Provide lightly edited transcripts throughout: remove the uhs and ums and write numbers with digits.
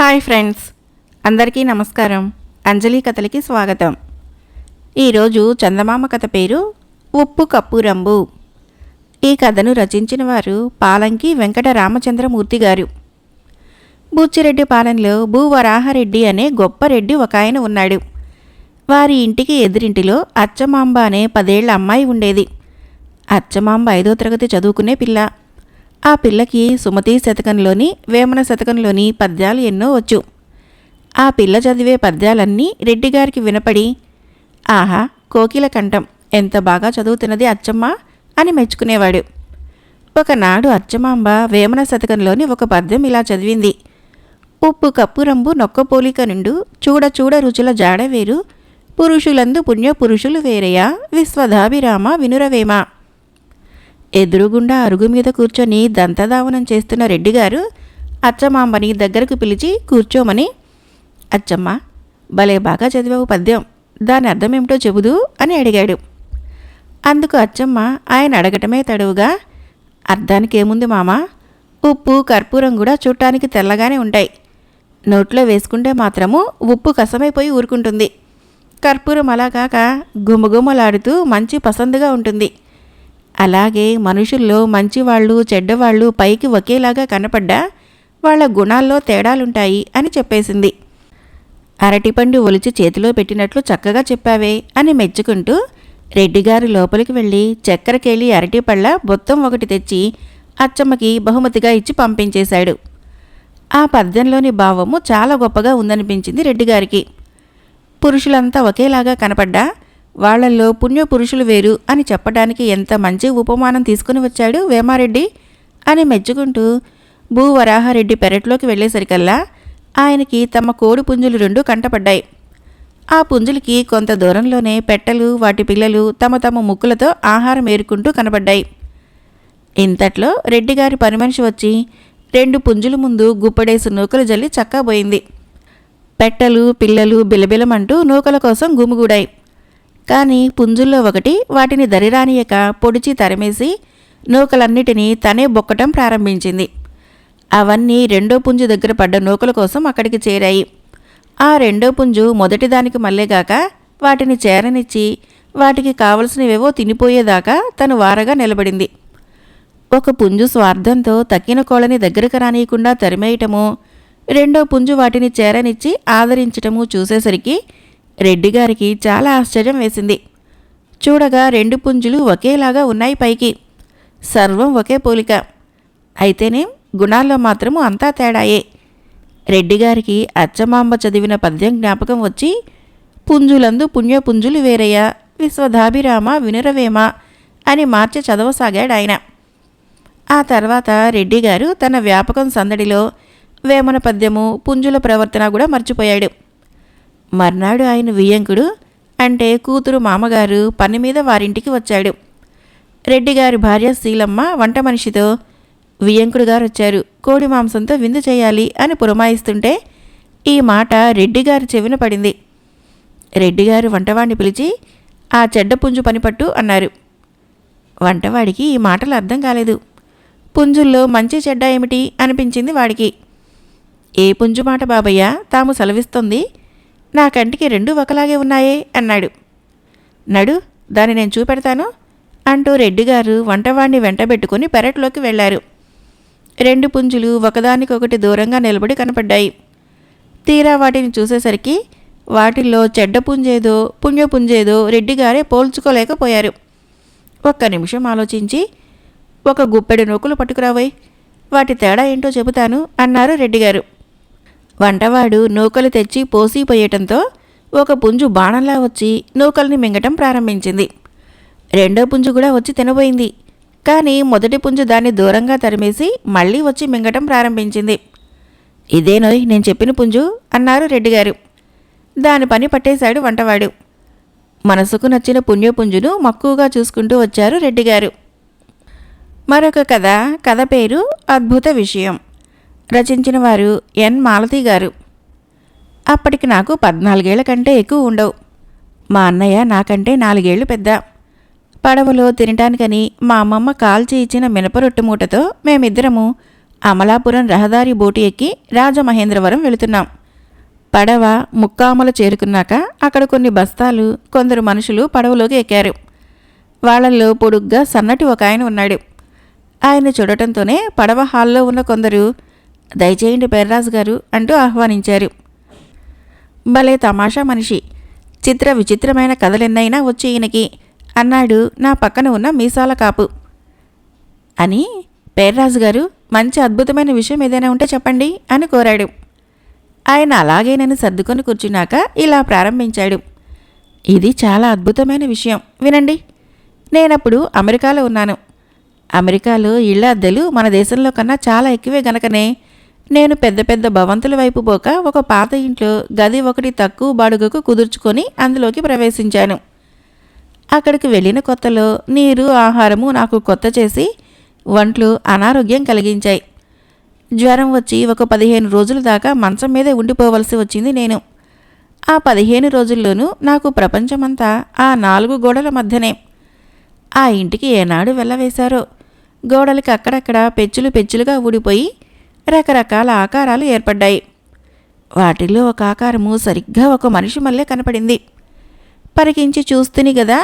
Hi friends, అందరికీ నమస్కారం. అంజలి కథలకి స్వాగతం. ఈరోజు చందమామ కథ పేరు ఉప్పు కప్పు రంబు. ఈ కథను రచించిన వారు పాలంకి వెంకట రామచంద్రమూర్తి గారు. బుచ్చిరెడ్డి పాలెంలో భూవరాహరెడ్డి అనే గొప్ప రెడ్డి ఒక ఆయన ఉన్నాడు. వారి ఇంటికి ఎదురింటిలో అచ్చమాంబ అనే 10 ఏళ్ల అమ్మాయి ఉండేది. అచ్చమాంబ 5వ తరగతి చదువుకునే పిల్ల. ఆ పిల్లకి సుమతీ శతకంలోని వేమన శతకంలోని పద్యాలు ఎన్నో వచ్చు. ఆ పిల్ల చదివే పద్యాలన్నీ రెడ్డిగారికి వినపడి, ఆహా, కోకిల కంఠం, ఎంత బాగా చదువుతున్నది అచ్చమ్మ అని మెచ్చుకునేవాడు. ఒకనాడు అచ్చమాంబ వేమన శతకంలోని ఒక పద్యం ఇలా చదివింది. ఉప్పు కప్పు రంబు నొక్క పోలిక నుండు చూడ చూడ రుచుల జాడవేరు పురుషులందు పుణ్య పురుషులు వేరయా విశ్వధాభిరామ వినురవేమ. ఎదురుగుండా అరుగు మీద కూర్చొని దంతధావనం చేస్తున్న రెడ్డిగారు అచ్చమాంబని దగ్గరకు పిలిచి కూర్చోమని, అచ్చమ్మ, భలే బాగా చదివావు పద్యం, దాని అర్థమేమిటో చెబుదు అని అడిగాడు. అందుకు అచ్చమ్మ ఆయన అడగటమే తడువుగా, అర్థానికి ఏముంది మామా, ఉప్పు కర్పూరం కూడా చూడటానికి తెల్లగానే ఉంటాయి. నోట్లో వేసుకుంటే మాత్రము ఉప్పు కసమైపోయి ఊరుకుంటుంది. కర్పూరం అలా కాక గుమగుమలాడుతూ మంచి పసందుగా ఉంటుంది. అలాగే మనుషుల్లో మంచివాళ్ళు చెడ్డవాళ్ళు పైకి ఒకేలాగా కనపడ్డా వాళ్ళ గుణాల్లో తేడాలుంటాయి అని చెప్పేసింది. అరటిపండు ఒలిచి చేతిలో పెట్టినట్లు చక్కగా చెప్పావే అని మెచ్చుకుంటూ రెడ్డిగారు లోపలికి వెళ్ళి చక్కెరకేళి అరటిపళ్ళ బొత్తం ఒకటి తెచ్చి అచ్చమ్మకి బహుమతిగా ఇచ్చి పంపించేశాడు. ఆ పద్యంలోని భావము చాలా గొప్పగా ఉందనిపించింది రెడ్డిగారికి. పురుషులంతా ఒకేలాగా కనపడ్డా వాళ్లల్లో పుణ్యపురుషులు వేరు అని చెప్పడానికి ఎంత మంచి ఉపమానం తీసుకుని వచ్చాడు వేమారెడ్డి అని మెచ్చుకుంటూ భూవరాహరెడ్డి పెరట్లోకి వెళ్లేసరికల్లా ఆయనకి తమ కోడి పుంజులు 2 కంటపడ్డాయి. ఆ పుంజులకి కొంత దూరంలోనే పెట్టలు వాటి పిల్లలు తమ తమ ముక్కులతో ఆహారం ఏరుకుంటూ కనబడ్డాయి. ఇంతట్లో రెడ్డిగారి పనిమనిషి వచ్చి 2 పుంజుల ముందు గుప్పడేసి నూకలు జల్లి చక్కాబోయింది. పెట్టలు పిల్లలు బిలబిలమంటూ నూకల కోసం గుమిగూడాయి. కానీ పుంజుల్లో ఒకటి వాటిని దరిరానియక పొడిచి తరిమేసి నూకలన్నిటినీ తనే బొక్కటం ప్రారంభించింది. అవన్నీ 2వ పుంజు దగ్గర పడ్డ నూకల కోసం అక్కడికి చేరాయి. ఆ 2వ పుంజు మొదటిదానికి మళ్ళేగాక వాటిని చేరనిచ్చి వాటికి కావలసినవేవో తినిపోయేదాకా తను వారగా నిలబడింది. ఒక పుంజు స్వార్థంతో తక్కిన కోళ్ళని దగ్గరకు రానియకుండా తరిమేయటము, 2వ పుంజు వాటిని చేరనిచ్చి ఆదరించటము చూసేసరికి రెడ్డిగారికి చాలా ఆశ్చర్యం వేసింది. చూడగా 2 పుంజులు ఒకేలాగా ఉన్నాయి. పైకి సర్వం ఒకే పోలిక, అయితేనే గుణాల్లో మాత్రము అంతా తేడాయే. రెడ్డిగారికి అచ్చమాంబ చదివిన పద్యం జ్ఞాపకం వచ్చి, పుంజులందు పుణ్యపుంజులు వేరయ్యా విశ్వధాభిరామ వినురవేమ అని మార్చి చదవసాగాడు ఆయన. ఆ తర్వాత రెడ్డిగారు తన వ్యాపకం సందడిలో వేమన పద్యము పుంజుల ప్రవర్తన కూడా మర్చిపోయాడు. మర్నాడు ఆయన వియ్యంకుడు అంటే కూతురు మామగారు పని మీద వారింటికి వచ్చాడు. రెడ్డిగారి భార్య శీలమ్మ వంట మనిషితో, వియ్యంకుడు గారు వచ్చారు, కోడి మాంసంతో విందు చేయాలి అని పురమాయిస్తుంటే ఈ మాట రెడ్డిగారి చెవిన పడింది. రెడ్డిగారు వంటవాడిని పిలిచి, ఆ చెడ్డ పుంజు పనిపట్టు అన్నారు. వంటవాడికి ఈ మాటలు అర్థం కాలేదు. పుంజుల్లో మంచి చెడ్డ ఏమిటి అనిపించింది వాడికి. ఏ పుంజు మాట బాబయ్య తాము సెలవిస్తుంది, నా కంటికి 2 ఒకలాగే ఉన్నాయే అన్నాడు. నడు, దాన్ని నేను చూపెడతాను అంటూ రెడ్డిగారు వంటవాణ్ణి వెంటబెట్టుకుని పెరట్లోకి వెళ్లారు. 2 పుంజులు ఒకదానికొకటి దూరంగా నిలబడి కనపడ్డాయి. తీరా వాటిని చూసేసరికి వాటిల్లో చెడ్డ పుంజేదో పుణ్యపుంజేదో రెడ్డిగారే పోల్చుకోలేకపోయారు. ఒక్క నిమిషం ఆలోచించి, ఒక గుప్పెడు నూకలు పట్టుకురావోయ్, వాటి తేడా ఏంటో చెబుతాను అన్నారు రెడ్డిగారు. వంటవాడు నూకలు తెచ్చి పోసిపోయేయటంతో ఒక పుంజు బాణంలా వచ్చి నూకల్ని మింగటం ప్రారంభించింది. 2వ పుంజు కూడా వచ్చి తినబోయింది. కానీ మొదటి పుంజు దాన్ని దూరంగా తరిమేసి మళ్ళీ వచ్చి మింగటం ప్రారంభించింది. ఇదేనోయ్ నేను చెప్పిన పుంజు అన్నారు రెడ్డిగారు. దాని పని పట్టేశాడు వంటవాడు. మనసుకు నచ్చిన పుణ్యపుంజును మక్కువగా చూసుకుంటూ వచ్చారు రెడ్డిగారు. మరొక కథ పేరు అద్భుత విషయం. రచించిన వారు ఎన్ మాలతి గారు. అప్పటికి నాకు 14 ఏళ్ల కంటే ఎక్కువ ఉండవు. మా అన్నయ్య నాకంటే 4 ఏళ్లు పెద్ద. పడవలో తినటానికని మా అమ్మమ్మ కాల్చి ఇచ్చిన మినపరొట్టు మూటతో మేమిద్దరము అమలాపురం రహదారి బోటు ఎక్కి రాజమహేంద్రవరం వెళుతున్నాం. పడవ ముక్కామలు చేరుకున్నాక అక్కడ కొన్ని బస్తాలు, కొందరు మనుషులు పడవలోకి ఎక్కారు. వాళ్ళల్లో పొడుగ్గా సన్నటి ఒక ఆయన ఉన్నాడు. ఆయన చూడటంతోనే పడవ హాల్లో ఉన్న కొందరు దయచేయండి పేర్రాజు గారు అంటూ ఆహ్వానించారు. భలే తమాషా మనిషి, చిత్ర విచిత్రమైన కథలెన్నైనా వచ్చి ఈయనకి అన్నాడు నా పక్కన ఉన్న మీసాల కాపు. అని పేర్రాజు గారు మంచి అద్భుతమైన విషయం ఏదైనా ఉంటే చెప్పండి అని కోరాడు. ఆయన అలాగేనని సర్దుకొని కూర్చున్నాక ఇలా ప్రారంభించాడు. ఇది చాలా అద్భుతమైన విషయం, వినండి. నేనప్పుడు అమెరికాలో ఉన్నాను. అమెరికాలో ఇళ్ల అద్దెలు మన దేశంలో కన్నా చాలా ఎక్కువే గనకనే నేను పెద్ద పెద్ద భవంతుల వైపు పోక ఒక పాత ఇంట్లో గది ఒకటి తక్కువ బాడుగకు కుదుర్చుకొని అందులోకి ప్రవేశించాను. అక్కడికి వెళ్ళిన కొత్తలో నీరు, ఆహారము నాకు కొత్త చేసి ఒంట్లో అనారోగ్యం కలిగించాయి. జ్వరం వచ్చి ఒక 15 రోజుల దాకా మంచం మీదే ఉండిపోవలసి వచ్చింది నేను. ఆ 15 రోజుల్లోనూ నాకు ప్రపంచమంతా ఆ 4 గోడల మధ్యనే. ఆ ఇంటికి ఏనాడు వెళ్ళవేశారో గోడలకి అక్కడక్కడ పెచ్చులు పెచ్చులుగా ఊడిపోయి రకరకాల ఆకారాలు ఏర్పడ్డాయి. వాటిల్లో ఒక ఆకారము సరిగ్గా ఒక మనిషి మళ్ళీ కనపడింది. పరికించి చూస్తుని గదా,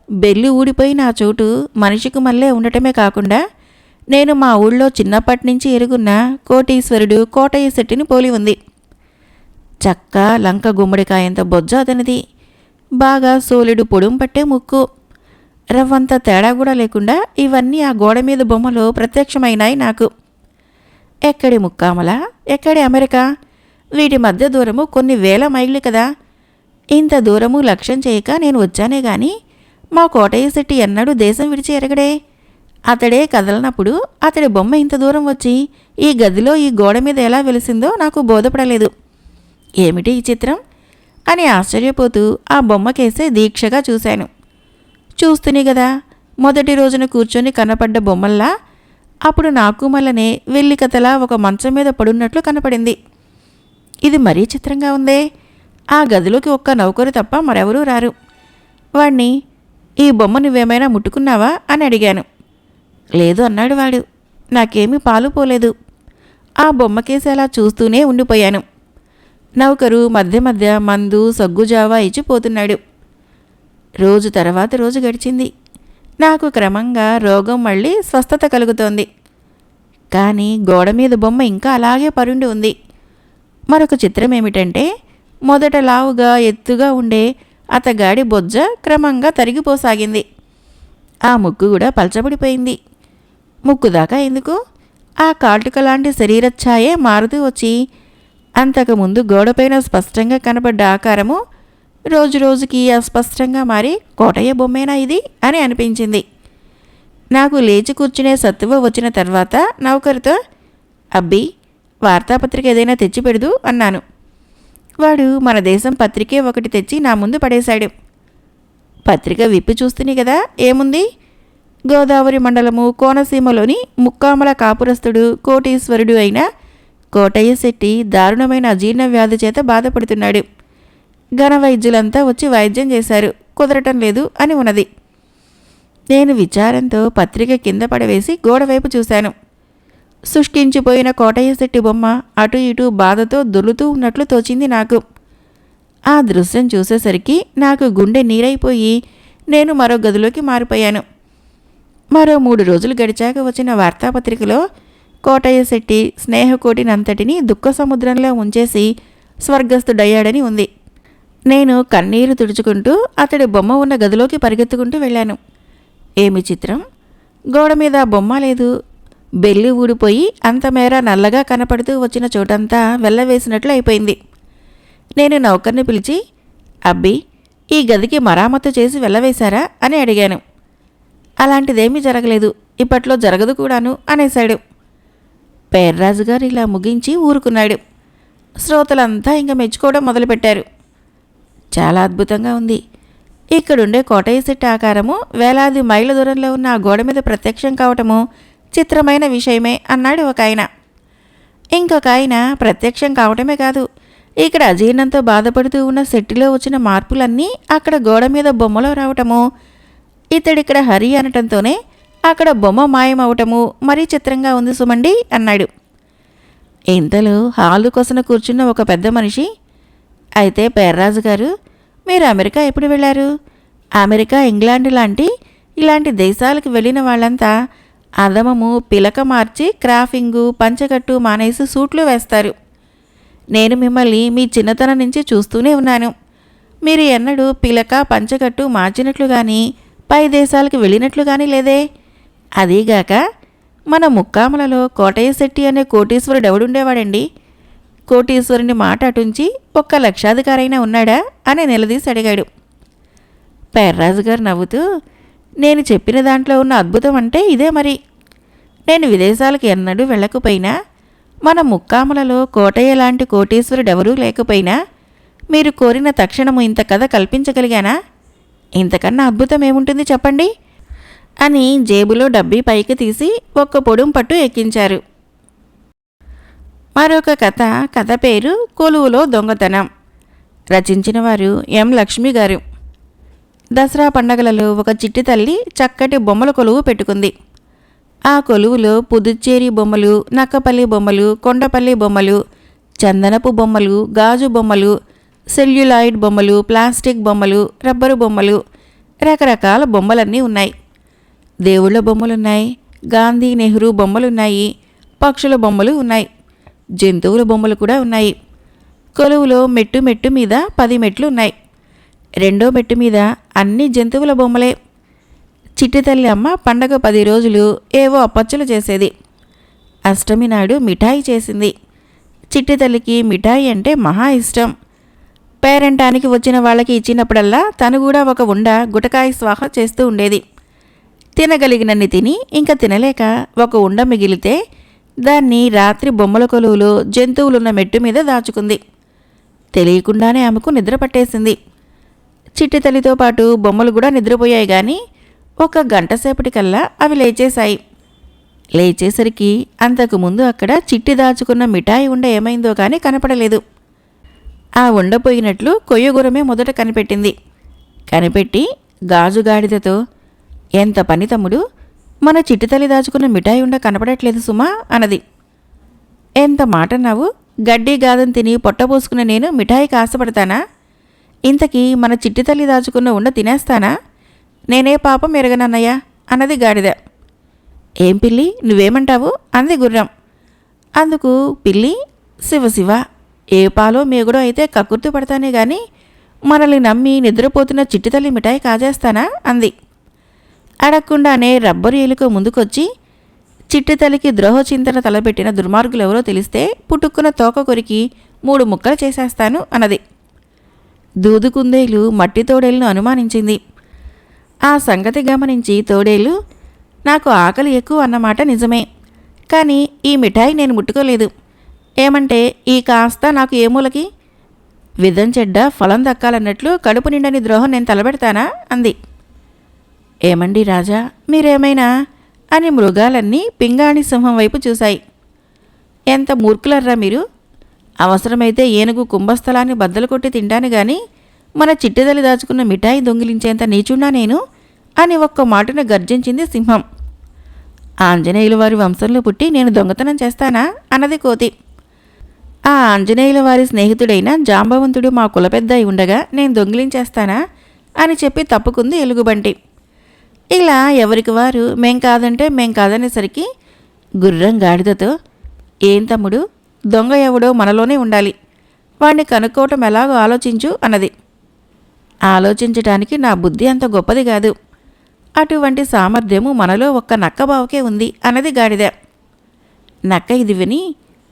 బెల్లి ఊడిపోయి నా చోటు మనిషికి మళ్ళీ ఉండటమే కాకుండా నేను మా ఊళ్ళో చిన్నప్పటి నుంచి ఎరుగున్న కోటీశ్వరుడు కోటయ్య శెట్టిని పోలి ఉంది. చక్క లంక గుమ్మడికాయంత బొజ్జ అతనిది. బాగా సోలెడు పొడుం పట్టే ముక్కు. రవ్వంత తేడా కూడా లేకుండా ఇవన్నీ ఆ గోడ మీద బొమ్మలో ప్రత్యక్షమైనాయి నాకు. ఎక్కడి ముక్కామల, ఎక్కడి అమెరికా, వీటి మధ్య దూరము కొన్ని వేల మైళ్ళు కదా. ఇంత దూరము లక్ష్యం చేయక నేను వచ్చానే గాని మా కోటయ్య శెట్టి ఎన్నడూ దేశం విడిచి ఎరగడే. అతడే కదలనప్పుడు అతడి బొమ్మ ఇంత దూరం వచ్చి ఈ గదిలో ఈ గోడ మీద ఎలా వెలిసిందో నాకు బోధపడలేదు. ఏమిటి ఈ చిత్రం అని ఆశ్చర్యపోతూ ఆ బొమ్మకేసే దీక్షగా చూశాను. చూస్తుని గదా, మొదటి రోజున కూర్చొని కనపడ్డ బొమ్మల్లా అప్పుడు నాకు మళ్ళనే వెల్లి కథలా ఒక మంచం మీద పడున్నట్లు కనపడింది. ఇది మరీ చిత్రంగా ఉందే. ఆ గదిలోకి ఒక్క నౌకరు తప్ప మరెవరూ రారు. వాణ్ణి ఈ బొమ్మ నువ్వేమైనా ముట్టుకున్నావా అని అడిగాను. లేదు అన్నాడు వాడు. నాకేమీ పాలు పోలేదు. ఆ బొమ్మకేసి అలా చూస్తూనే ఉండిపోయాను. నౌకరు మధ్య మధ్య మందు, సగ్గుజావా ఇచ్చిపోతున్నాడు. రోజు తర్వాత రోజు గడిచింది. నాకు క్రమంగా రోగం మళ్ళీ స్వస్థత కలుగుతోంది. కానీ గోడ మీద బొమ్మ ఇంకా అలాగే పరుండి ఉంది. మరొక చిత్రం ఏమిటంటే, మొదట లావుగా ఎత్తుగా ఉండే అతగాడి బొజ్జ క్రమంగా తరిగిపోసాగింది. ఆ ముక్కు కూడా పల్చబడిపోయింది. ముక్కు దాకా ఎందుకు, ఆ కాటుక లాంటి శరీరఛాయే మారుతూ వచ్చి అంతకుముందు గోడపైన స్పష్టంగా కనబడ్డ ఆకారము రోజురోజుకి అస్పష్టంగా మారి కోటయ్య బొమ్మేనా ఇది అని అనిపించింది. నాకు లేచి కూర్చునే సత్తువ వచ్చిన తర్వాత నౌకరుతో అబ్బి వార్తాపత్రిక ఏదైనా తెచ్చిపెడదు అన్నాను. వాడు మన దేశం పత్రికే ఒకటి తెచ్చి నా ముందు పడేశాడు. పత్రిక విప్పి చూస్తుని కదా, ఏముంది? గోదావరి మండలము కోనసీమలోని ముక్కామల కాపురస్తుడు కోటీశ్వరుడు అయిన కోటయ్య శెట్టి దారుణమైన అజీర్ణ వ్యాధి చేత బాధపడుతున్నాడు. ఘన వైద్యులంతా వచ్చి వైద్యం చేశారు, కుదరటం లేదు అని ఉన్నది. నేను విచారంతో పత్రిక కింద పడవేసి గోడవైపు చూశాను. శుష్కించిపోయిన కోటయ్య శెట్టి బొమ్మ అటు ఇటు బాధతో దొర్లుతూ ఉన్నట్లు తోచింది నాకు. ఆ దృశ్యం చూసేసరికి నాకు గుండె నీరైపోయి నేను మరో గదిలోకి మారిపోయాను. మరో 3 రోజులు గడిచాక వచ్చిన వార్తాపత్రికలో కోటయ్య శెట్టి స్నేహకోటినంతటినీ దుఃఖ సముద్రంలో ఉంచేసి స్వర్గస్థుడయ్యాడని ఉంది. నేను కన్నీరు తుడుచుకుంటూ అతడి బొమ్మ ఉన్న గదిలోకి పరిగెత్తుకుంటూ వెళ్ళాను. ఏమి చిత్రం! గోడ మీద బొమ్మ లేదు. బెల్లి ఊడిపోయి అంతమేర నల్లగా కనపడుతూ వచ్చిన చోటంతా వెళ్ళవేసినట్లు అయిపోయింది. నేను నౌకర్ని పిలిచి, అబ్బి ఈ గదికి మరామత్తు చేసి వెళ్ళవేశారా అని అడిగాను. అలాంటిదేమీ జరగలేదు, ఇప్పట్లో జరగదు కూడాను అనేశాడు. పేర్రాజు గారు ఇలా ముగించి ఊరుకున్నాడు. శ్రోతలంతా ఇంక మెచ్చుకోవడం మొదలుపెట్టారు. చాలా అద్భుతంగా ఉంది. ఇక్కడుండే కోటయ్య శెట్టి ఆకారము వేలాది మైళ్ళ దూరంలో ఉన్న ఆ గోడ మీద ప్రత్యక్షం కావటము చిత్రమైన విషయమే అన్నాడు ఒక ఆయన. ఇంకొక ఆయన ప్రత్యక్షం కావటమే కాదు, ఇక్కడ అజీర్ణంతో బాధపడుతూ ఉన్న శెట్టిలో వచ్చిన మార్పులన్నీ అక్కడ గోడ మీద బొమ్మలో రావటము, ఇతడిక్కడ హరి అనటంతోనే అక్కడ బొమ్మ మాయమవటము మరీ చిత్రంగా ఉంది సుమండి అన్నాడు. ఇంతలో హాలు కొసన కూర్చున్న ఒక పెద్ద మనిషి, అయితే పేర్రాజు గారు, మీరు అమెరికా ఎప్పుడు వెళ్ళారు? అమెరికా, ఇంగ్లాండ్ ఇలాంటి దేశాలకు వెళ్ళిన వాళ్ళంతా అదమము పిలక మార్చి క్రాఫింగు పంచకట్టు మానేసి సూట్లు వేస్తారు. నేను మిమ్మల్ని మీ చిన్నతనం నుంచి చూస్తూనే ఉన్నాను. మీరు ఎన్నడూ పిలక పంచకట్టు మార్చినట్లు కానీ పై దేశాలకు వెళ్ళినట్లు కానీ లేదే. అదీగాక మన ముక్కాములలో కోటయ్య శెట్టి అనే కోటీశ్వరుడు ఎవడుండేవాడండి? కోటీశ్వరుని మాట అటుంచి ఒక్క లక్షాధికారైనా ఉన్నాడా అని నిలదీసి అడిగాడు. పేర్రాజు గారు నవ్వుతూ, నేను చెప్పిన దాంట్లో ఉన్న అద్భుతం అంటే ఇదే మరి. నేను విదేశాలకు ఎన్నడూ వెళ్ళకపోయినా, మన ముక్కాములలో కోటయ్య లాంటి కోటీశ్వరుడెవరూ లేకపోయినా మీరు కోరిన తక్షణము ఇంత కథ కల్పించగలిగానా? ఇంతకన్నా అద్భుతం ఏముంటుంది చెప్పండి అని జేబులో డబ్బీ పైకి తీసి ఒక్క పొడుం పట్టు ఎక్కించారు. మరొక కథ పేరు కొలువులో దొంగతనం. రచించిన వారు ఎం. లక్ష్మి గారు. దసరా పండగలలో ఒక చిట్టి తల్లి చక్కటి బొమ్మల కొలువు పెట్టుకుంది. ఆ కొలువులో పుదుచ్చేరి బొమ్మలు, నక్కపల్లి బొమ్మలు, కొండపల్లి బొమ్మలు, చందనపు బొమ్మలు, గాజు బొమ్మలు, సెల్యులాయిడ్ బొమ్మలు, ప్లాస్టిక్ బొమ్మలు, రబ్బరు బొమ్మలు, రకరకాల బొమ్మలన్నీ ఉన్నాయి. దేవుళ్ళ బొమ్మలున్నాయి, గాంధీ నెహ్రూ బొమ్మలున్నాయి, పక్షుల బొమ్మలు ఉన్నాయి, జంతువుల బొమ్మలు కూడా ఉన్నాయి. కొలువులో మెట్టు మీద 10 మెట్లు ఉన్నాయి. రెండో మెట్టు మీద అన్ని జంతువుల బొమ్మలే. చిట్టి తల్లి అమ్మ పండగ 10 రోజులు ఏవో అప్పచ్చులు చేసేది. అష్టమి నాడు మిఠాయి చేసింది. చిట్టి తల్లికి మిఠాయి అంటే మహా ఇష్టం. పేరంటానికి వచ్చిన వాళ్ళకి ఇచ్చినప్పుడల్లా తను కూడా ఒక ఉండ గుటకాయ స్వాహ చేస్తూ ఉండేది. తినగలిగినన్ని తిని ఇంకా తినలేక ఒక ఉండ మిగిలితే దాన్ని రాత్రి బొమ్మల కొలువులో జంతువులున్న మెట్టు మీద దాచుకుంది. తెలియకుండానే ఆమెకు నిద్ర పట్టేసింది. చిట్టి తల్లితో పాటు బొమ్మలు కూడా నిద్రపోయాయి. కానీ 1 గంట సేపటికల్లా అవి లేచేశాయి. లేచేసరికి అంతకుముందు అక్కడ చిట్టి దాచుకున్న మిఠాయి ఉండ ఏమైందో కానీ కనపడలేదు. ఆ ఉండపోయినట్లు కొయ్యగురమే మొదట కనిపెట్టింది. కనిపెట్టి గాజుగాడిదతో, ఎంత పని తమ్ముడు, మన చిట్టి తల్లి దాచుకున్న మిఠాయి ఉండ కనపడట్లేదు సుమా అన్నది. ఎంత మాటన్నావు, గడ్డి గాదం తిని పొట్టపోసుకున్న నేను మిఠాయికి ఆశపడతానా? ఇంతకీ మన చిట్టి తల్లి దాచుకున్న ఉండ తినేస్తానా? నేనే పాపం ఎరగనన్నయ్యా అన్నది గాడిద. ఏం పిల్లి, నువ్వేమంటావు అంది గుర్రం. అందుకు పిల్లి, శివశివ, ఏ పాలో మేగుడో అయితే కక్కుర్తి పడతానే గాని మనల్ని నమ్మి నిద్రపోతున్న చిట్టి తల్లి మిఠాయి కాజేస్తానా అంది. అడగకుండానే రబ్బరు ఏలుకో ముందుకొచ్చి, చిట్టి తల్లికి ద్రోహచింతన తలపెట్టిన దుర్మార్గులెవరో తెలిస్తే పుట్టుక్కున తోక కొరికి 3 ముక్కలు చేసేస్తాను అన్నది. దూదుకుందేలు మట్టి తోడేలును అనుమానించింది. ఆ సంగతి గమనించి తోడేలు, నాకు ఆకలి ఎక్కువ అన్నమాట నిజమే, కానీ ఈ మిఠాయి నేను ముట్టుకోలేదు. ఏమంటే ఈ కాస్త నాకు ఏ మూలకి? విధం చెడ్డ ఫలం దక్కాలన్నట్లు కడుపు నిండని ద్రోహం నేను తలబెడతానా అంది. ఏమండి రాజా, మీరేమైనా అని మృగాలన్నీ పింగాణి సింహం వైపు చూశాయి. ఎంత మూర్ఖులర్రా మీరు! అవసరమైతే ఏనుగు కుంభస్థలాన్ని బద్దలు కొట్టి తింటాను గాని మన చిట్టిదలి దాచుకున్న మిఠాయి దొంగిలించేంత నీచున్నా నేను అని ఒక్క మాటన గర్జించింది సింహం. ఆంజనేయుల వారి వంశంలో పుట్టి నేను దొంగతనం చేస్తానా అన్నది కోతి. ఆ ఆంజనేయుల వారి స్నేహితుడైన జాంబవంతుడు మా కులపెద్ద అయి ఉండగా నేను దొంగిలించేస్తానా అని చెప్పి తప్పుకుంది ఎలుగుబంటి. ఇలా ఎవరికి వారు మేం కాదంటే మేం కాదనేసరికి గుర్రం గాడిదతో, ఏం తమ్ముడు, దొంగ ఎవడో మనలోనే ఉండాలి, వాణ్ణి కనుక్కోవటం ఎలాగో ఆలోచించు అన్నది. ఆలోచించటానికి నా బుద్ధి అంత గొప్పది కాదు, అటువంటి సామర్థ్యము మనలో ఒక్క నక్కబావుకే ఉంది అన్నది గాడిద. నక్క ఇది విని,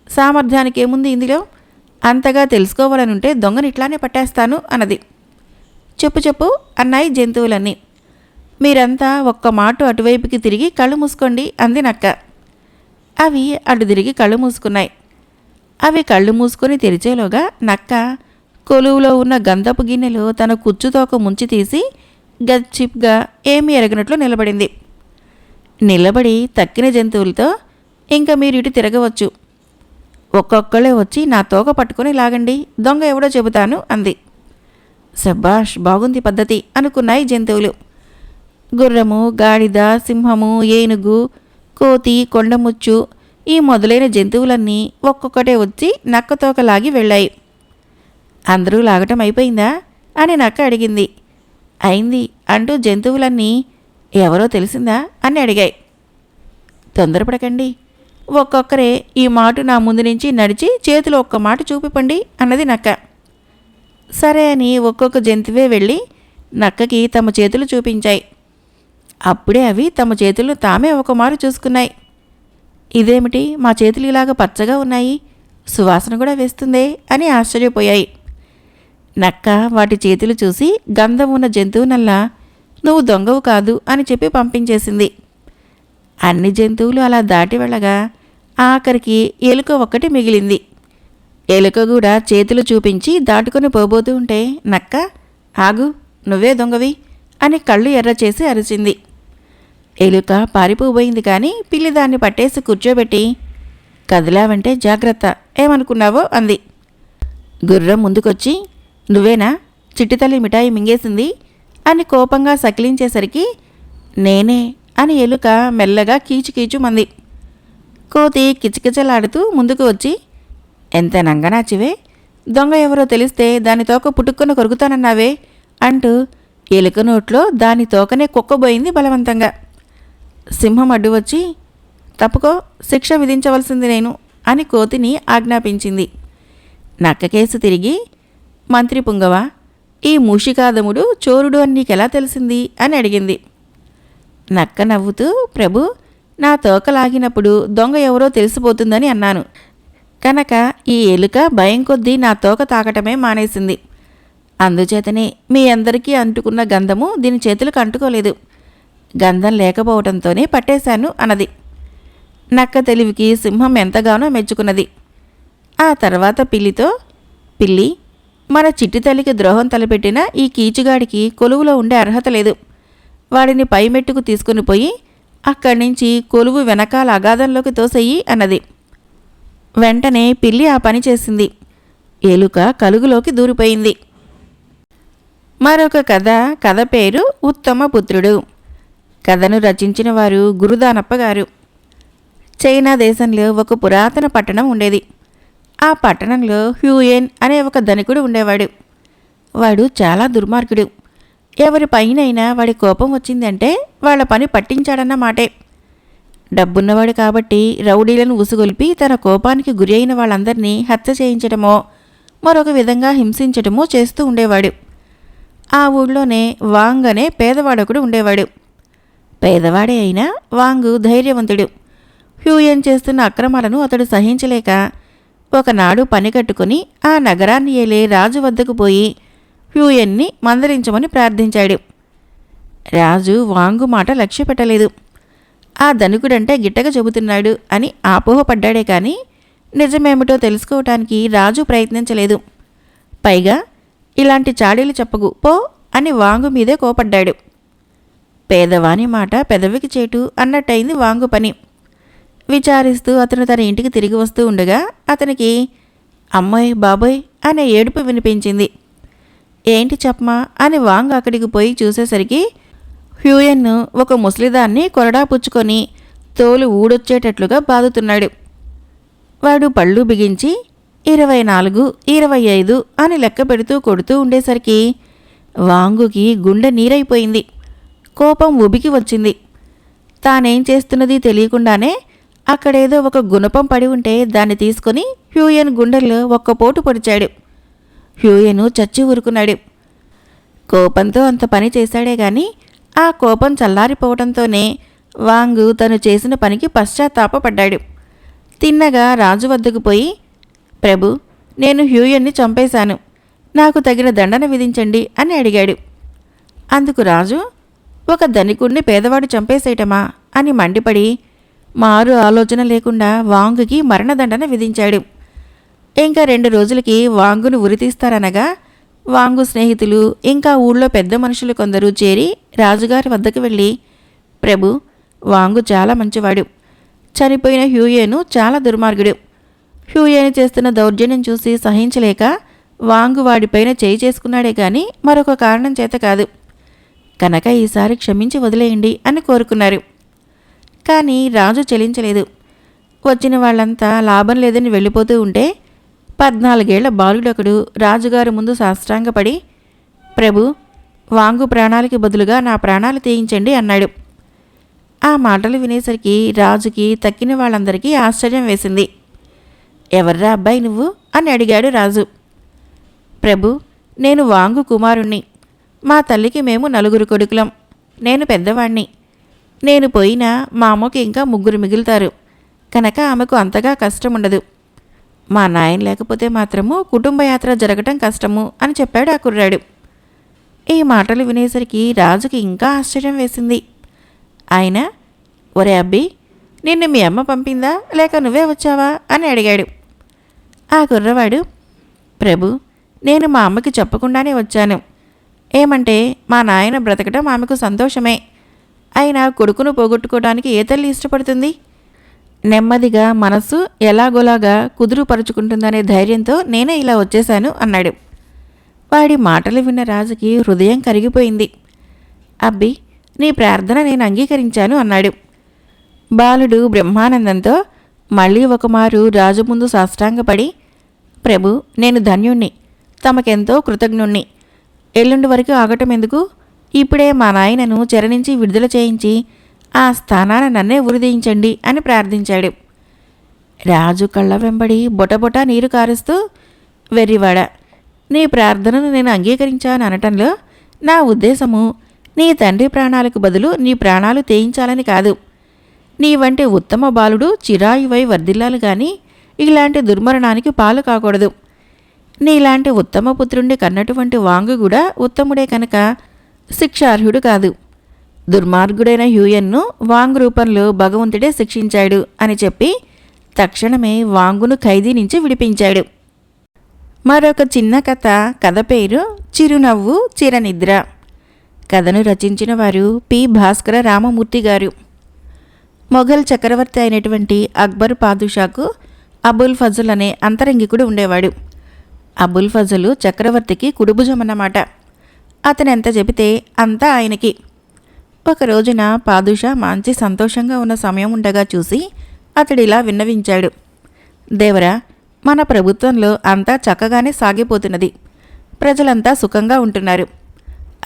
సామర్థ్యానికేముంది ఇందులో, అంతగా తెలుసుకోవాలనుంటే దొంగనిట్లానే పట్టేస్తాను అన్నది. చెప్పు అన్నాయి జంతువులన్నీ. మీరంతా ఒక్క మాట అటువైపుకి తిరిగి కళ్ళు మూసుకోండి అంది నక్క. అవి అటు తిరిగి కళ్ళు మూసుకున్నాయి. అవి కళ్ళు మూసుకొని తెరిచేలోగా నక్క కొలువులో ఉన్న గంధపు గిన్నెలో తన కుచ్చుతోక ముంచి తీసి గచ్చిప్గా ఏమీ ఎరగనట్లు నిలబడింది. నిలబడి తక్కిన జంతువులతో, ఇంకా మీరు ఇటు తిరగవచ్చు, ఒక్కొక్కళ్ళే వచ్చి నా తోక పట్టుకొని లాగండి, దొంగ ఎవడో చెబుతాను అంది. శబ్బాష్, బాగుంది పద్ధతి అనుకున్నాయి జంతువులు. గుర్రము, గాడిద, సింహము, ఏనుగు, కోతి, కొండముచ్చు ఈ మొదలైన జంతువులన్నీ ఒక్కొక్కటే వచ్చి నక్కతోక లాగి వెళ్ళాయి. అందరూ లాగటం అయిపోయిందా అని నక్క అడిగింది. అయింది అంటూ జంతువులన్నీ ఎవరో తెలిసిందా అని అడిగాయి. తొందరపడకండి, ఒక్కొక్కరే ఈ మాటు నా ముందు నుంచి నడిచి చేతిలో ఒక్క మాట చూపిపండి అన్నది నక్క. సరే అని ఒక్కొక్క జంతువే వెళ్ళి నక్కకి తమ చేతులు చూపించాయి. అప్పుడే అవి తమ చేతులను తామే ఒక మారు చూసుకున్నాయి. ఇదేమిటి, మా చేతులు ఇలాగ పచ్చగా ఉన్నాయి, సువాసన కూడా వేస్తుందే అని ఆశ్చర్యపోయాయి. నక్క వాటి చేతులు చూసి గంధం ఉన్న జంతువునల్లా నువ్వు దొంగవు కాదు అని చెప్పి పంపించేసింది. అన్ని జంతువులు అలా దాటి వెళ్ళగా ఆఖరికి ఎలుక ఒక్కటి మిగిలింది. ఎలుక కూడా చేతులు చూపించి దాటుకొని పోబోతూ ఉంటే నక్క ఆగు, నువ్వే దొంగవి అని కళ్ళు ఎర్ర చేసి అరిచింది. ఎలుక పారిపోబోయింది, కానీ పిల్లి దాన్ని పట్టేసి కూర్చోబెట్టి కదిలావంటే జాగ్రత్త, ఏమనుకున్నావో అంది. గుర్రం ముందుకొచ్చి నువ్వేనా చిట్టితల్లి మిఠాయి మింగేసింది అని కోపంగా సకిలించేసరికి నేనే అని ఎలుక మెల్లగా కీచుకీచుమంది. కోతి కిచకిచలాడుతూ ముందుకు వచ్చి ఎంత నంగనాచివే, దొంగ ఎవరో తెలిస్తే దాని తోక పుట్టుక్కున కొరుకుతానన్నావే అంటూ ఎలుక నోట్లో దాని తోకనే కుక్కబోయింది బలవంతంగా. సింహం అడ్డు వచ్చి తప్పుకో, శిక్ష విధించవలసింది నేను అని కోతిని ఆజ్ఞాపించింది. నక్క కేసు తిరిగి మంత్రి పుంగవ, ఈ మూషికాదముడు చోరుడు అని నీకెలా తెలిసింది అని అడిగింది. నక్క నవ్వుతూ ప్రభు, నా తోక లాగినప్పుడు దొంగ ఎవరో తెలిసిపోతుందని అన్నాను కనుక ఈ ఎలుక భయం కొద్దీ నా తోక తాకటమే మానేసింది. అందుచేతనే మీ అందరికీ అంటుకున్న గంధము దీని చేతులకు అంటుకోలేదు, గంధం లేకపోవడంతోనే పట్టేశాను అన్నది. నక్క తెలివికి సింహం ఎంతగానో మెచ్చుకున్నది. ఆ తర్వాత పిల్లితో, పిల్లి, మన చిట్టి తల్లికి ద్రోహం తలపెట్టిన ఈ కీచుగాడికి కొలువులో ఉండే అర్హత లేదు, వాడిని పైమెట్టుకు తీసుకుని పోయి అక్కడి నుంచి కొలువు వెనకాల అగాధంలోకి తోసెయ్యి అన్నది. వెంటనే పిల్లి ఆ పని చేసింది. ఎలుక కలుగులోకి దూరిపోయింది. మరొక కథ పేరు ఉత్తమపుత్రుడు. కథను రచించిన వారు గురుదానప్ప గారు. చైనా దేశంలో ఒక పురాతన పట్టణం ఉండేది. ఆ పట్టణంలో హ్యూయెన్ అనే ఒక ధనికుడు ఉండేవాడు. వాడు చాలా దుర్మార్గుడు. ఎవరి పైనైనా వాడి కోపం వచ్చిందంటే వాళ్ళ పని పట్టించాడన్న మాటే. డబ్బున్నవాడు కాబట్టి రౌడీలను ఉసుగొల్పి తన కోపానికి గురి అయిన వాళ్ళందరినీ హత్య చేయించడమో మరొక విధంగా హింసించడమో చేస్తూ ఉండేవాడు. ఆ ఊళ్ళోనే వాంగ్ అనే పేదవాడొకడు ఉండేవాడు. పేదవాడే అయినా వాంగు ధైర్యవంతుడు. హ్యూయెన్ చేస్తున్న అక్రమాలను అతడు సహించలేక ఒకనాడు పని కట్టుకుని ఆ నగరాన్ని ఏలే రాజు వద్దకు పోయి హ్యూయెన్ని మందలించమని ప్రార్థించాడు. రాజు వాంగు మాట లక్ష్య పెట్టలేదు. ఆ ధనికుడంటే గిట్టగా చెబుతున్నాడు అని ఆపోహపడ్డాడే కానీ నిజమేమిటో తెలుసుకోవటానికి రాజు ప్రయత్నించలేదు. పైగా ఇలాంటి చాడీలు చెప్పకు పో అని వాంగు మీదే కోపడ్డాడు. పేదవాని మాట పెదవికి చేటు అన్నట్టయింది వాంగు పని. విచారిస్తూ అతను తన ఇంటికి తిరిగి వస్తూ ఉండగా అతనికి అమ్మాయి బాబోయ్ అనే ఏడుపు వినిపించింది. ఏంటి చెప్పమా అని వాంగ్ అక్కడికి పోయి చూసేసరికి హ్యూయెన్ ఒక ముసలిదాన్ని కొరడా పుచ్చుకొని తోలు ఊడొచ్చేటట్లుగా బాదుతున్నాడు. వాడు పళ్ళు బిగించి 24, 25 అని లెక్క పెడుతూ కొడుతూ ఉండేసరికి వాంగుకి గుండె నీరైపోయింది. కోపం ఉబికి వచ్చింది. తానేం చేస్తున్నది తెలియకుండానే అక్కడేదో ఒక గుణపం పడి ఉంటే దాన్ని తీసుకొని హ్యూయెన్ గుండెల్లో ఒక్క పోటు పొడిచాడు. హ్యూయెను చచ్చి ఊరుకున్నాడు. కోపంతో అంత పని చేశాడే గాని ఆ కోపం చల్లారిపోవడంతోనే వాంగు తను చేసిన పనికి పశ్చాత్తాపపడ్డాడు. తిన్నగా రాజు వద్దకు పోయి ప్రభు, నేను హ్యూయెన్ని చంపేశాను, నాకు తగిన దండన విధించండి అని అడిగాడు. అందుకు రాజు ఒక ధనికుణ్ణి పేదవాడు చంపేసేయటమా అని మండిపడి మారు ఆలోచన లేకుండా వాంగుకి మరణదండన విధించాడు. ఇంకా 2 రోజులకి వాంగును ఉరితీస్తారనగా వాంగు స్నేహితులు ఇంకా ఊళ్ళో పెద్ద మనుషులు కొందరు చేరి రాజుగారి వద్దకు వెళ్ళి ప్రభు, వాంగు చాలా మంచివాడు, చనిపోయిన హ్యూయెను చాలా దుర్మార్గుడు. హ్యూయెను చేస్తున్న దౌర్జన్యం చూసి సహించలేక వాంగు వాడిపైన చేయి చేసుకున్నాడే కానీ మరొక కారణం చేత కాదు, కనుక ఈసారి క్షమించి వదిలేయండి అని కోరుకున్నారు. కానీ రాజు చెలించలేదు. వచ్చిన వాళ్ళంతా లాభం లేదని వెళ్ళిపోతూ ఉంటే 14 ఏళ్ల బాలుడొకడు రాజుగారి ముందు సాష్టాంగపడి, ప్రభు, వాంగు ప్రాణాలకి బదులుగా నా ప్రాణాలు తీయించండి అన్నాడు. ఆ మాటలు వినేసరికి రాజుకి తక్కిన వాళ్ళందరికీ ఆశ్చర్యం వేసింది. ఎవర్రా అబ్బాయి నువ్వు అని అడిగాడు రాజు. ప్రభు, నేను వాంగు కుమారుణ్ణి. మా తల్లికి మేము 4 కొడుకులం. నేను పెద్దవాణ్ణి. నేను పోయినా మా అమ్మకి ఇంకా 3 మిగులుతారు కనుక ఆమెకు అంతగా కష్టముండదు. మా నాయన లేకపోతే మాత్రము కుటుంబయాత్ర జరగటం కష్టము అని చెప్పాడు ఆ కుర్రాడు. ఈ మాటలు వినేసరికి రాజుకి ఇంకా ఆశ్చర్యం వేసింది. ఆయన, ఒరే అబ్బి, నిన్ను మీ అమ్మ పంపిందా లేక నువ్వే వచ్చావా అని అడిగాడు. ఆ కుర్రవాడు, ప్రభు, నేను మా అమ్మకి చెప్పకుండానే వచ్చాను. ఏమంటే మా నాయన బ్రతకటం ఆమెకు సంతోషమే. అయినా కొడుకును పోగొట్టుకోవడానికి ఏ తల్లి ఇష్టపడుతుంది? నెమ్మదిగా మనస్సు ఎలాగోలాగా కుదురుపరుచుకుంటుందనే ధైర్యంతో నేనే ఇలా వచ్చేశాను అన్నాడు. వాడి మాటలు విన్న రాజుకి హృదయం కరిగిపోయింది. అబ్బి, నీ ప్రార్థన నేను అంగీకరించాను అన్నాడు. బాలుడు బ్రహ్మానందంతో మళ్ళీ ఒకమారు రాజు ముందు సాష్టాంగపడి, ప్రభు, నేను ధన్యుణ్ణి, తమకెంతో కృతజ్ఞుణ్ణి. ఎల్లుండి వరకు ఆగటం ఎందుకు? ఇప్పుడే మా నాయనను చెర నుంచి విడుదల చేయించి ఆ స్థానాన నన్నే ఉరిదీయించండి అని ప్రార్థించాడు. రాజు కళ్ళ వెంబడి బొటబొట నీరు కారుస్తూ, వెర్రివాడ, నీ ప్రార్థనను నేను అంగీకరించాను అనటంలో నా ఉద్దేశము నీ తండ్రి ప్రాణాలకు బదులు నీ ప్రాణాలు తేయించాలని కాదు. నీ వంటి ఉత్తమ బాలుడు చిరాయువై వర్ధిల్లాలు గాని ఇలాంటి దుర్మరణానికి పాలు కాకూడదు. నీలాంటి ఉత్తమ పుత్రుణ్ణి కన్నటువంటి వాంగు కూడా ఉత్తముడే కనుక శిక్షార్హుడు కాదు. దుర్మార్గుడైన హ్యూయన్ను వాంగ్ రూపంలో భగవంతుడే శిక్షించాడు అని చెప్పి తక్షణమే వాంగును ఖైదీ నుంచి విడిపించాడు. మరొక చిన్న కథ పేరు చిరునవ్వు చిరనిద్ర. కథను రచించిన వారు పి. భాస్కర రామమూర్తి గారు. మొఘల్ చక్రవర్తి అయినటువంటి అక్బర్ పాదుషాకు అబుల్ ఫజల్ అనే అంతరంగికుడు ఉండేవాడు. అబుల్ ఫజలు చక్రవర్తికి కుడిభుజమన్నమాట. అతనెంత చెబితే అంతా ఆయనకి. ఒక రోజున పాదుషా మంచి సంతోషంగా ఉన్న సమయం ఉండగా చూసి అతడిలా విన్నవించాడు. దేవరా, మన ప్రభుత్వంలో అంతా చక్కగానే సాగిపోతున్నది. ప్రజలంతా సుఖంగా ఉంటున్నారు.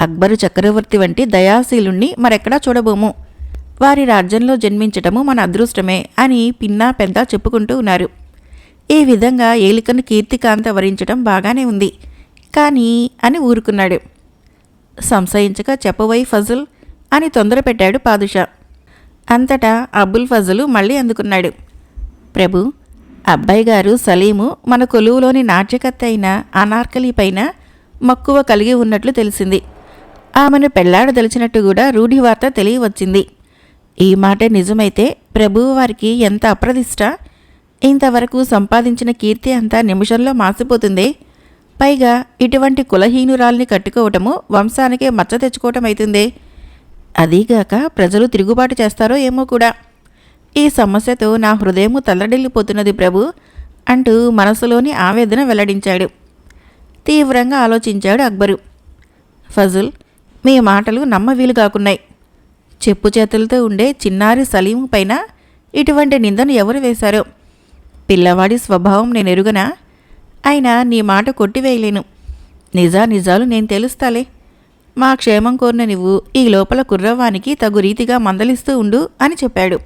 అక్బరు చక్రవర్తి వంటి దయాశీలుణ్ణి మరెక్కడా చూడబోము. వారి రాజ్యంలో జన్మించటము మన అదృష్టమే అని పిన్నా పెద్ద చెప్పుకుంటూ ఉన్నారు. ఈ విధంగా ఏలికను కీర్తికాంత వరించడం బాగానే ఉంది కానీ అని ఊరుకున్నాడు. సంశయించక చెప్పవై ఫజల్ అని తొందర పెట్టాడు పాదుషా. అంతటా అబుల్ ఫజలు మళ్ళీ అందుకున్నాడు. ప్రభు, అబ్బాయి గారు సలీము మన కొలువులోని నాట్యకర్త అయిన అనార్కలి పైన మక్కువ కలిగి ఉన్నట్లు తెలిసింది. ఆమెను పెళ్లాడదలిచినట్టు కూడా రూఢివార్త తెలియవచ్చింది. ఈ మాట నిజమైతే ప్రభువు వారికి ఎంత అప్రదిష్ట! ఇంతవరకు సంపాదించిన కీర్తి అంతా నిమిషంలో మాసిపోతుందే. పైగా ఇటువంటి కులహీనురాల్ని కట్టుకోవటము వంశానికే మచ్చ తెచ్చుకోవటం అవుతుందే. అదీగాక ప్రజలు తిరుగుబాటు చేస్తారో ఏమో కూడా. ఈ సమస్యతో నా హృదయము తల్లడిల్లిపోతున్నది ప్రభు అంటూ మనసులోని ఆవేదన వెల్లడించాడు. తీవ్రంగా ఆలోచించాడు అక్బరు. ఫజుల్, మీ మాటలు నమ్మవీలుగాకున్నాయి. చెప్పు చేతులతో ఉండే చిన్నారి సలీము పైన ఇటువంటి నిందను ఎవరు వేశారో? పిల్లవాడి స్వభావం నేను ఎరుగనా? అయినా నీ మాట కొట్టివేయలేను. నిజాలు నేను తెలుస్తాలే. మా క్షేమం కోరిన నువ్వు ఈ లోపల కుర్రవానికి తగు రీతిగా మందలిస్తూ ఉండు అని చెప్పాడు.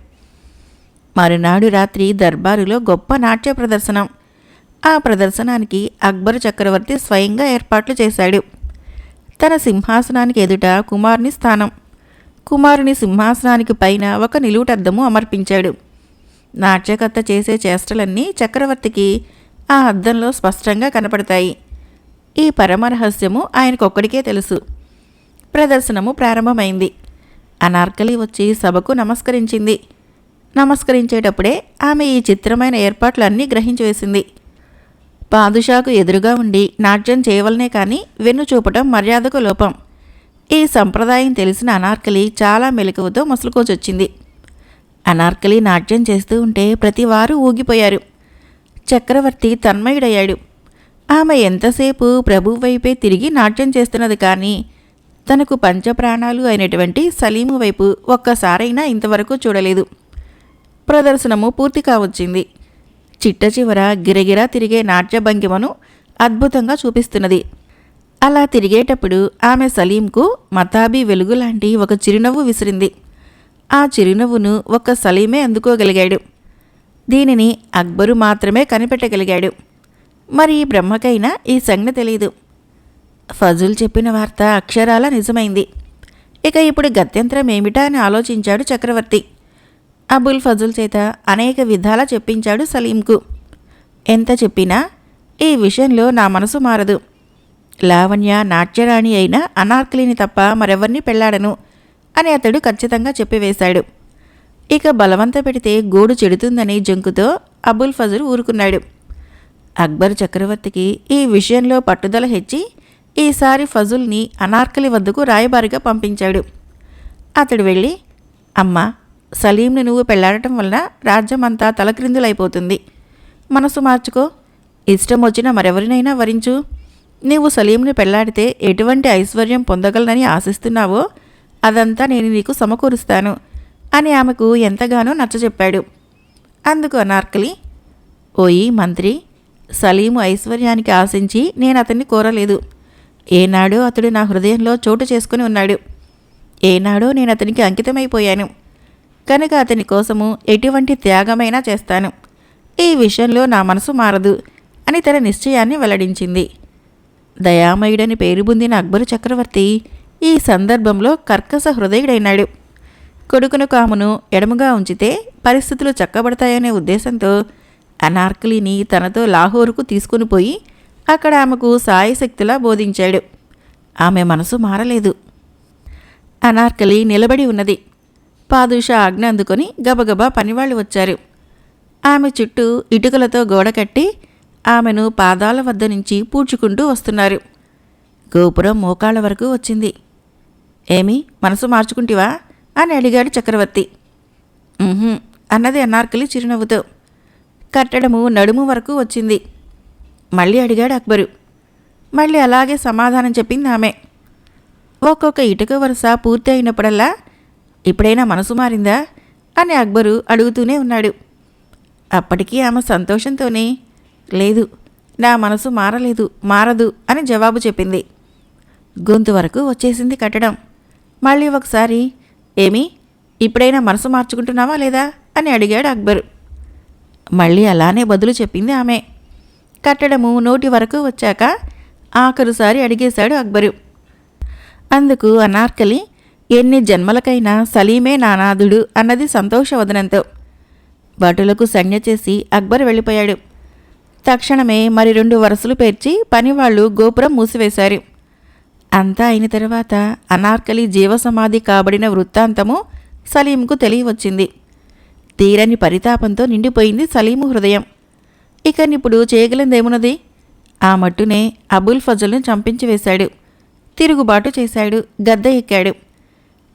మరునాడు రాత్రి దర్బారులో గొప్ప నాట్య ప్రదర్శనం. ఆ ప్రదర్శనానికి అక్బర్ చక్రవర్తి స్వయంగా ఏర్పాట్లు చేశాడు. తన సింహాసనానికి ఎదుట కుమారుని స్థానం, కుమారుని సింహాసనానికి పైన ఒక నిలువుటద్దము అమర్పించాడు. నాట్యకర్త చేసే చేష్టలన్నీ చక్రవర్తికి ఆ అద్దంలో స్పష్టంగా కనపడతాయి. ఈ పరమరహస్యము ఆయనకొక్కడికే తెలుసు. ప్రదర్శనము ప్రారంభమైంది. అనార్కలి వచ్చి సభకు నమస్కరించింది. నమస్కరించేటప్పుడే ఆమె ఈ చిత్రమైన ఏర్పాట్లన్నీ గ్రహించివేసింది. పాదుషాకు ఎదురుగా ఉండి నాట్యం చేయవలనే కానీ వెన్ను చూపటం మర్యాదకు లోపం. ఈ సంప్రదాయం తెలిసిన అనార్కలి చాలా మెలకువతో మసులుకోచొచ్చింది. అనార్కలి నాట్యం చేస్తూ ఉంటే ప్రతివారు ఊగిపోయారు. చక్రవర్తి తన్మయుడయ్యాడు. ఆమె ఎంతసేపు ప్రభు వైపే తిరిగి నాట్యం చేస్తున్నది కానీ తనకు పంచప్రాణాలు అయినటువంటి సలీము వైపు ఒక్కసారైనా ఇంతవరకు చూడలేదు. ప్రదర్శనము పూర్తి కావచ్చింది. చిట్ట చివర గిరగిరా తిరిగే నాట్య భంగిమను అద్భుతంగా చూపిస్తున్నది. అలా తిరిగేటప్పుడు ఆమె సలీంకు మతాబీ వెలుగు లాంటి ఒక చిరునవ్వు విసిరింది. ఆ చిరునవ్వును ఒక్క సలీమే అందుకోగలిగాడు. దీనిని అక్బరు మాత్రమే కనిపెట్టగలిగాడు. మరి బ్రహ్మకైనా ఈ సంజ్ఞ తెలియదు. ఫజుల్ చెప్పిన వార్త అక్షరాల నిజమైంది. ఇక ఇప్పుడు గత్యంతరం ఏమిటా అని ఆలోచించాడు చక్రవర్తి. అబుల్ ఫజుల్ చేత అనేక విధాలా చెప్పించాడు సలీంకు. ఎంత చెప్పినా ఈ విషయంలో నా మనసు మారదు. లావణ్య నాట్యరాణి అయిన అనార్కలిని తప్ప మరెవరిని పెళ్లాడను అని అతడు ఖచ్చితంగా చెప్పివేశాడు. ఇక బలవంత పెడితే గోడు చెడుతుందని జంకుతో అబుల్ ఫజుల్ ఊరుకున్నాడు. అక్బర్ చక్రవర్తికి ఈ విషయంలో పట్టుదల హెచ్చి ఈసారి ఫజుల్ని అనార్కలి వద్దకు రాయబారిగా పంపించాడు. అతడు వెళ్ళి, అమ్మా, సలీంని నువ్వు పెళ్లాడటం వలన రాజ్యమంతా తలక్రిందులైపోతుంది. మనసు మార్చుకో, ఇష్టం వచ్చిన మరెవరినైనా వరించు. నీవు సలీంని పెళ్లాడితే ఎటువంటి ఐశ్వర్యం పొందగలనని ఆశిస్తున్నావో అదంతా నేను నీకు సమకూరుస్తాను అని ఆమెకు ఎంతగానో నచ్చజెప్పాడు. అందుకు అనార్కలి, ఓయి మంత్రి, సలీము ఐశ్వర్యానికి ఆశించి నేను అతన్ని కోరలేదు. ఏనాడో అతడు నా హృదయంలో చోటు చేసుకుని ఉన్నాడు. ఏనాడో నేను అతనికి అంకితమైపోయాను. కనుక అతని కోసము ఎటువంటి త్యాగమైనా చేస్తాను. ఈ విషయంలో నా మనసు మారదు అని తన నిశ్చయాన్ని వెల్లడించింది. దయామయుడని పేరు పొందిన అక్బరు చక్రవర్తి ఈ సందర్భంలో కర్కశ హృదయుడైనాడు. కొడుకును కామును ఎడముగా ఉంచితే పరిస్థితులు చక్కబడతాయనే ఉద్దేశంతో అనార్కలిని తనతో లాహోరుకు తీసుకుని పోయి అక్కడ ఆమెకు సాయశక్తిలా బోధించాడు. ఆమె మనసు మారలేదు. అనార్కలి నిలబడి ఉన్నది. పాదుషా ఆజ్ఞ అందుకొని గబగబా పనివాళ్లు వచ్చారు. ఆమె చుట్టూ ఇటుకలతో గోడ కట్టి ఆమెను పాదాల వద్ద నుంచి పూడ్చుకుంటూ వస్తున్నారు. గోపురం మోకాళ్ళ వరకు వచ్చింది. ఏమి, మనసు మార్చుకుంటివా అని అడిగాడు చక్రవర్తి. అన్నది అనార్కలి చిరునవ్వుతో. కట్టడము నడుము వరకు వచ్చింది. మళ్ళీ అడిగాడు అక్బరు. మళ్ళీ అలాగే సమాధానం చెప్పింది ఆమె. ఒక్కొక్క ఇటుక వరుస పూర్తి అయినప్పుడల్లా, ఇప్పుడైనా మనసు మారిందా అని అక్బరు అడుగుతూనే ఉన్నాడు. అప్పటికీ ఆమె సంతోషంతోనే, లేదు, నా మనసు మారదు అని జవాబు చెప్పింది. గొంతు వరకు వచ్చేసింది కట్టడం. మళ్ళీ ఒకసారి, ఏమి, ఇప్పుడైనా మనసు మార్చుకుంటున్నావా లేదా అని అడిగాడు అక్బరు. మళ్ళీ అలానే బదులు చెప్పింది ఆమె. కట్టడము నోటి వరకు వచ్చాక ఆఖరుసారి అడిగేశాడు అక్బరు. అందుకు అనార్కలి, ఎన్ని జన్మలకైనా సలీమే నానాథుడు అన్నది సంతోషవదనంతో. భటులకు సంజ్ఞ చేసి అక్బర్ వెళ్ళిపోయాడు. తక్షణమే మరి 2 వరుసలు పేర్చి పనివాళ్లు గోపురం మూసివేశారు. అంతా అయిన తర్వాత అనార్కలి జీవసమాధి కాబడిన వృత్తాంతము సలీంకు తెలియవచ్చింది. తీరని పరితాపంతో నిండిపోయింది సలీము హృదయం. ఇకనిప్పుడు చేయగలిందేమున్నది? ఆ మట్టునే అబుల్ ఫజల్ను చంపించి వేశాడు. తిరుగుబాటు చేశాడు. గద్దె ఎక్కాడు.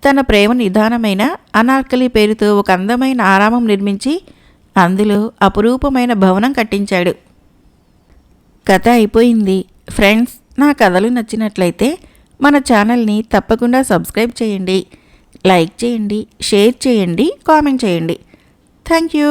తన ప్రేమ నిదానమైన అనార్కలి పేరుతో ఒక అందమైన ఆరామం నిర్మించి అందులో అపురూపమైన భవనం కట్టించాడు. కథ అయిపోయింది. ఫ్రెండ్స్, నా కథలు నచ్చినట్లయితే మన ఛానల్ని తప్పకుండా సబ్స్క్రైబ్ చేయండి, లైక్ చేయండి, షేర్ చేయండి, కామెంట్ చేయండి. Thank you.